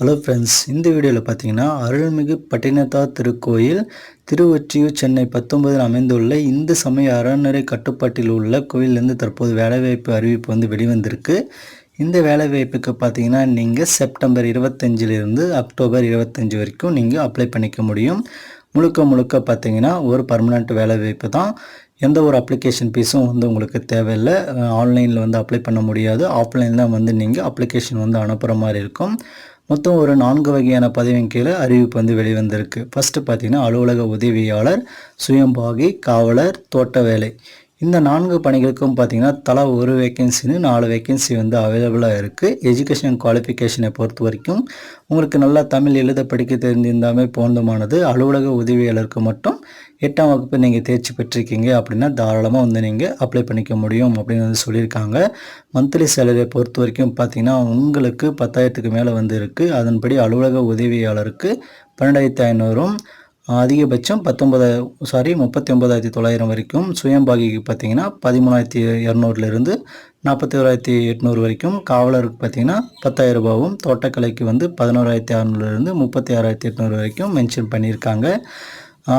Hello friends, இந்த வீடியோவில் பார்த்தீங்கன்னா அருள்மிகு பட்டினத்தார் திருக்கோயில் திருவொற்றியூர் சென்னை 19 அமைந்துள்ள இந்து சமய அறநிலை கட்டுப்பாட்டில் உள்ள கோயிலிருந்து தற்போது வேலைவாய்ப்பு அறிவிப்பு வெளிவந்திருக்கு. இந்த வேலைவாய்ப்புக்கு பார்த்தீங்கன்னா நீங்கள் செப்டம்பர் 25லிருந்து அக்டோபர் 25 வரைக்கும் நீங்கள் அப்ளை பண்ணிக்க முடியும். முழுக்க பார்த்தீங்கன்னா ஒரு பர்மனெண்ட் வேலைவாய்ப்பு தான். எந்த ஒரு அப்ளிகேஷன் ஃபீஸும் உங்களுக்கு தேவையில்லை. ஆன்லைனில் அப்ளை பண்ண முடியாது. ஆஃப்லைனில் தான் நீங்கள் அப்ளிகேஷன் அனுப்புகிற மாதிரி இருக்கும். மொத்தம் ஒரு 4 வகையான பதவியின் கீழே அறிவிப்பு வெளிவந்திருக்கு. ஃபஸ்ட்டு பார்த்தீங்கன்னா அலுவலக உதவியாளர், சுயம்பாகி, காவலர், தோட்ட வேலை. இந்த 4 பணிகளுக்கும் பார்த்தீங்கன்னா தலா ஒரு வேக்கன்சின்னு 4 வேக்கன்சி அவைலபிளாக இருக்குது. எஜுகேஷன் குவாலிஃபிகேஷனை பொறுத்த வரைக்கும் உங்களுக்கு நல்லா தமிழ் எழுத படிக்க தெரிஞ்சிருந்தாமே போதுமானது. அலுவலக உதவியாளருக்கு மட்டும் 8ஆம் வகுப்பு நீங்கள் தேர்ச்சி பெற்றிருக்கீங்க அப்படின்னா தாராளமாக நீங்கள் அப்ளை பண்ணிக்க முடியும் அப்படின்னு சொல்லியிருக்காங்க. மந்த்லி சேலரியை பொறுத்த வரைக்கும் பார்த்தீங்கன்னா உங்களுக்கு 10,000க்கு மேலே இருக்குது. அதன்படி அலுவலக உதவியாளருக்கு 12,500ம், அதிகபட்சம் 39,900 வரைக்கும். சுயம்பாகிக்கு பார்த்தீங்கன்னா 13,200லிருந்து 41,800 வரைக்கும். காவலருக்கு பார்த்தீங்கன்னா 10,000 ரூபாவும், தோட்டக்கலைக்கு 11,600லிருந்து 36,800 வரைக்கும் மென்ஷன் பண்ணியிருக்காங்க.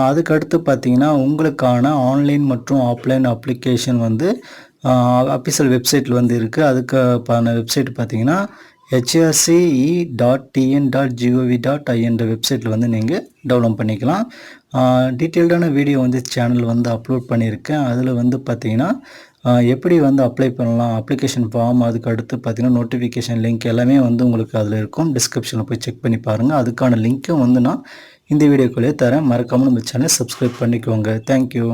அதுக்கடுத்து பார்த்தீங்கன்னா உங்களுக்கான ஆன்லைன் மற்றும் ஆஃப்லைன் அப்ளிகேஷன் அஃபிஷியல் வெப்சைட்டில் இருக்குது. அதுக்கான வெப்சைட் பார்த்தீங்கன்னா hrce.tn.gov.in வெப்சைட்டில் நீங்கள் டவுன்லோட் பண்ணிக்கலாம். டீட்டெயில்டான வீடியோ சேனல் அப்லோட் பண்ணியிருக்கேன். அதில் பார்த்தீங்கன்னா எப்படி அப்ளை பண்ணலாம், அப்ளிகேஷன் ஃபார்ம், அதுக்கு அடுத்து பார்த்தீங்கன்னா நோட்டிஃபிகேஷன் லிங்க் எல்லாமே உங்களுக்கு அதில் இருக்கும். டிஸ்கிரிப்ஷனில் போய் செக் பண்ணி பாருங்கள். அதுக்கான லிங்க்கும் நான் இந்த வீடியோக்குள்ளே தரேன். மறக்காமல் நம்ம சேனல் சப்ஸ்கிரைப் பண்ணிக்கோங்க. தேங்க்யூ.